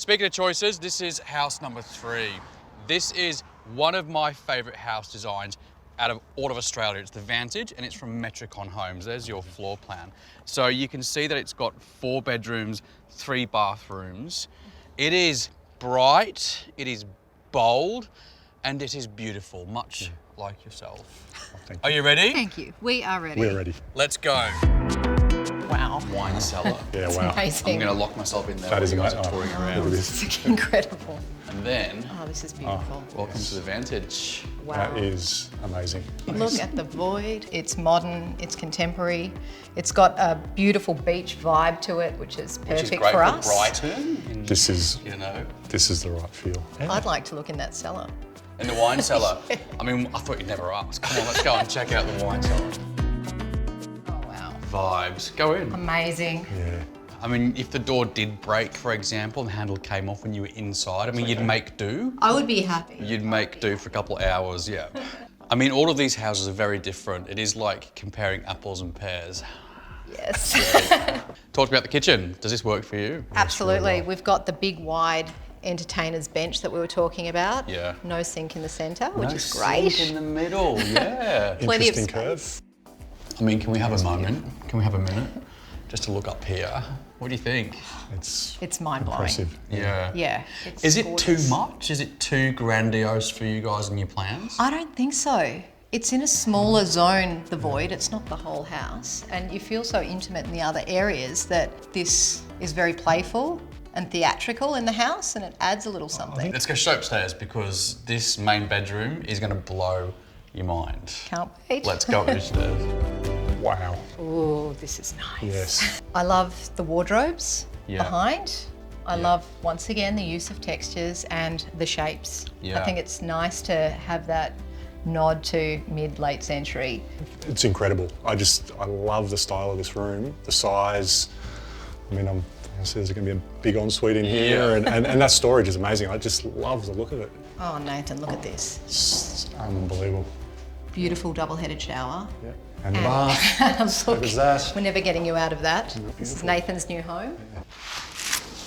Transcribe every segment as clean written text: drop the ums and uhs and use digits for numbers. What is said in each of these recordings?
Speaking of choices, this is house number 3. This is one of my favorite house designs out of all of Australia. It's the Vantage and it's from Metricon Homes. There's your floor plan. So you can see that it's got 4 bedrooms, 3 bathrooms. It is bright, it is bold, and it is beautiful, much like yourself. Thank you. Are you ready? Thank you. We are ready. We're ready. Let's go. Wow. Wine cellar. Yeah, wow. Amazing. I'm going to lock myself in there That while is you guys amazing. are touring Oh, around. look at this. It's incredible. And then, Oh, this is beautiful. welcome to the Vantage. Wow. That is amazing. Look at the void. It's modern, it's contemporary. It's got a beautiful beach vibe to it, which is perfect Which is great for us. Brighton. This is the right feel. I'd like to look in that cellar. In the wine cellar. I mean, I thought you'd never ask. Come on, let's go and check out the wine cellar. Oh, wow. Vibes. Go in. Amazing. Yeah. I mean, if the door did break, for example, and the handle came off when you were inside, I mean, you'd make do. I would be happy. You'd make do for a couple of hours, yeah. I mean, all of these houses are very different. It is like comparing apples and pears. Yes. Talk about the kitchen. Does this work for you? Absolutely. We've got the big, wide entertainer's bench that we were talking about. Yeah. No sink in the centre, which No is great. sink in the middle, yeah. Plenty of Interesting space. curve. I mean, can we have a moment? Can we have a minute? Just to look up here. What do you think? It's mind-blowing. Impressive. Yeah. Yeah. It's Is it gorgeous. too much? Is it too grandiose for you guys and your plans? I don't think so. It's in a smaller zone, the void. It's not the whole house. And you feel so intimate in the other areas that this is very playful and theatrical in the house, and it adds a little something. Let's go straight upstairs because this main bedroom is going to blow your mind. Can't wait. Let's go upstairs. Wow. Oh, this is nice. Yes. I love the wardrobes Yeah. behind. I love, once again, the use of textures and the shapes. Yeah. I think it's nice to have that nod to mid-late century. It's incredible. I love the style of this room, the size. I mean, obviously there's going to be a big ensuite in here, Yeah. and that storage is amazing. I just love the look of it. Oh, Nathan, look at this. It's unbelievable. Beautiful double-headed shower. Yeah. And the bath. Look, does that. we're never getting you out of that. This is Nathan's new home.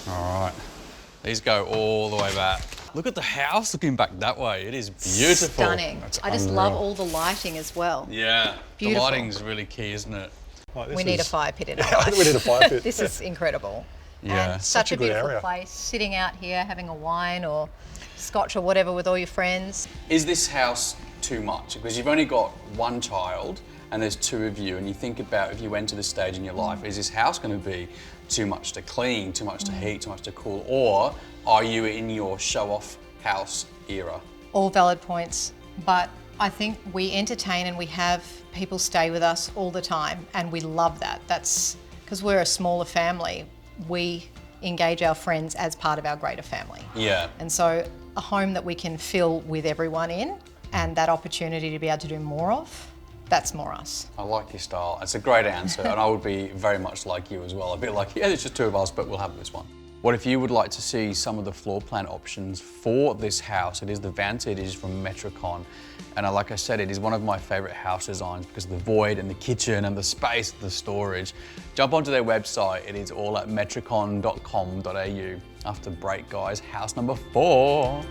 All right. These go all the way back. Look at the house looking back that way. It is beautiful. Stunning. That's I just unreal. love all the lighting as well. Yeah. Beautiful. The lighting's really key, isn't it? Like, We need a fire pit in our I life. think we need a fire pit. This is incredible. Yeah. And such a a good beautiful area. place, sitting out here having a wine or scotch or whatever with all your friends. Is this house too much? Because you've only got one child and there's 2 of you, and you think about if you went to this stage in your life, is this house going to be too much to clean, too much to heat, too much to cool, or are you in your show-off house era? All valid points, but I think we entertain and we have people stay with us all the time, and we love that. That's because we're a smaller family. We engage our friends as part of our greater family. Yeah. And so a home that we can fill with everyone in, and that opportunity to be able to do more of, that's more us. I like your style. It's a great answer, and I would be very much like you as well. A bit like, yeah, there's just 2 of us, but we'll have this one. What if you would like to see some of the floor plan options for this house? It is the Vantage, it is from Metricon. And like I said, it is one of my favorite house designs because of the void and the kitchen and the space, the storage. Jump onto their website. It is all at metricon.com.au. After break, guys, house number 4.